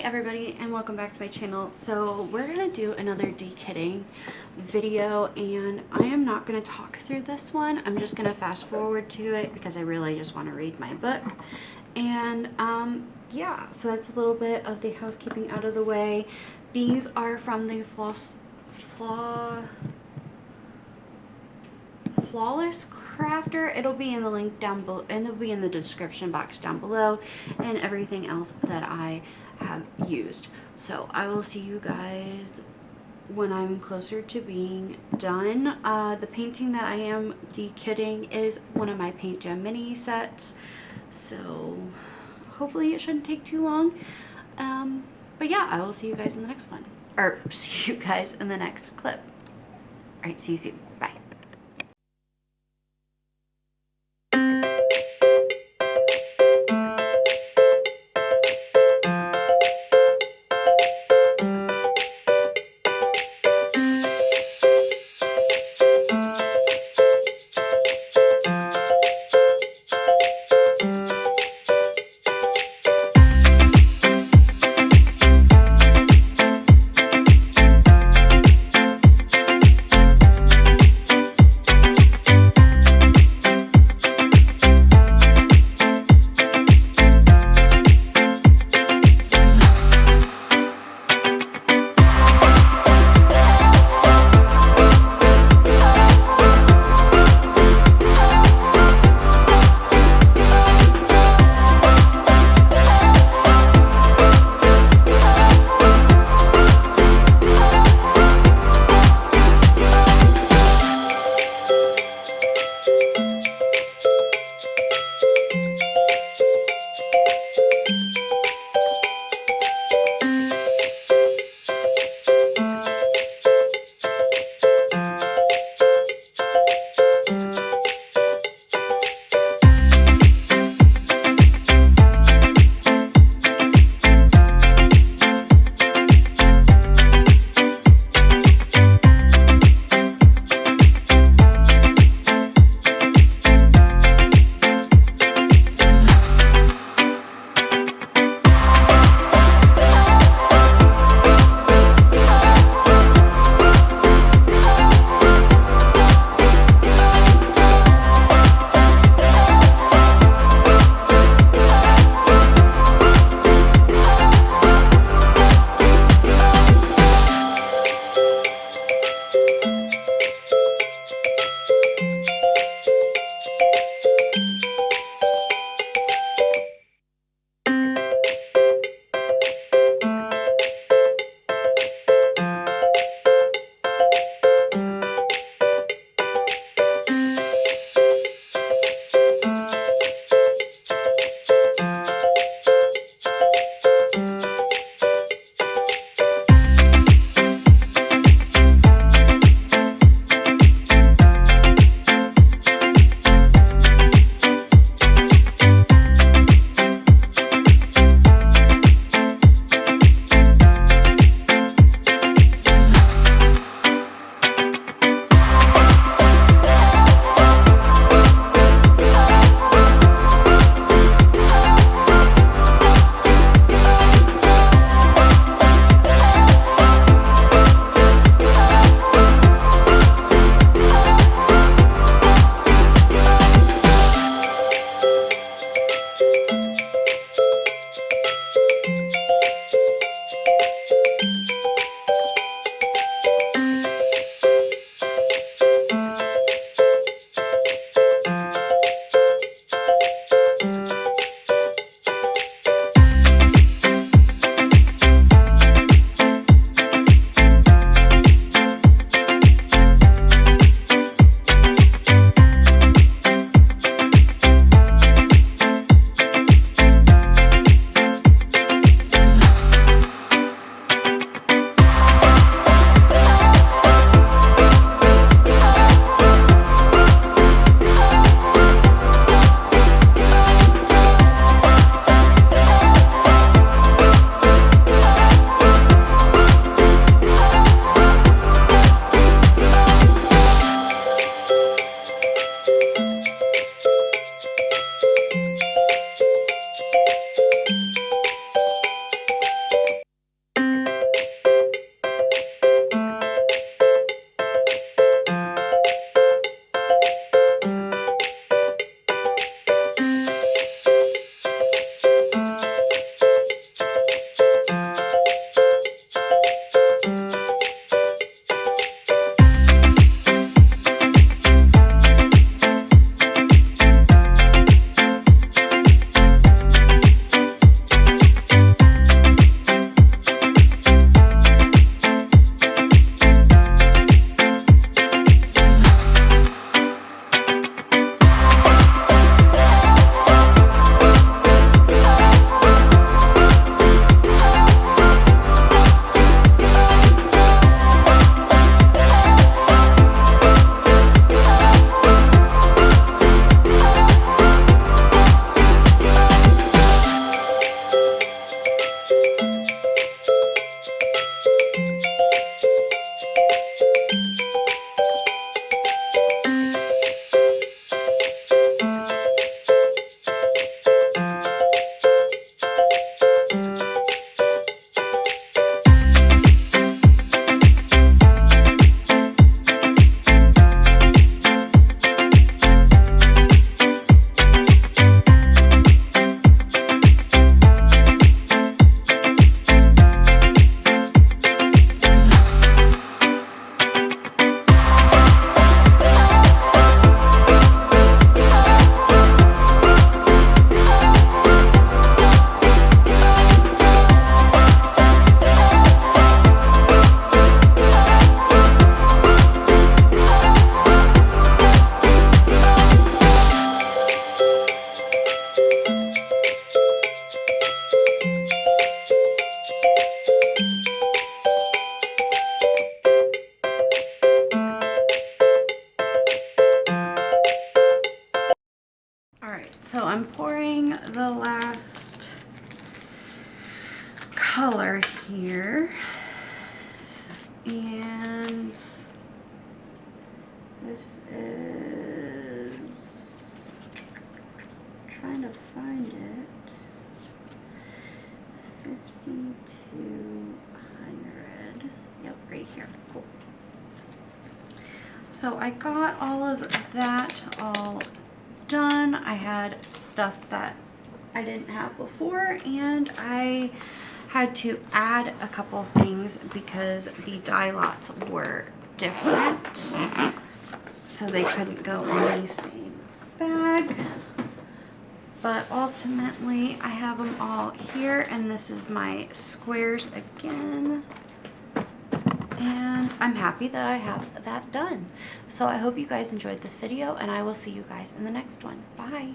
everybody, and welcome back to my channel. So we're gonna do another dekitting video, and I am not gonna talk through this one. I'm just gonna fast forward to it because I really just want to read my book. And yeah, so that's a little bit of the housekeeping out of the way. These are from the Flawsomecrafter. It'll be in the link down below, and it'll be in the description box down below, and everything else that I have used. So I will see you guys when I'm closer to being done. The painting that I am dekitting is one of my Paint Gem mini sets, so hopefully it shouldn't take too long. But yeah, I will see you guys in the next one, or see you guys in the next clip. All right, see you soon. Bye. So I'm pouring the last color here, and this is, trying to find it, 5200. Yep, right here. Cool. So I got all of that all done. I had stuff that I didn't have before, and I had to add a couple things because the die lots were different, so they couldn't go in the same bag. But ultimately I have them all here, and this is my squares again, and I'm happy that I have that done. So I hope you guys enjoyed this video, and I will see you guys in the next one. Bye.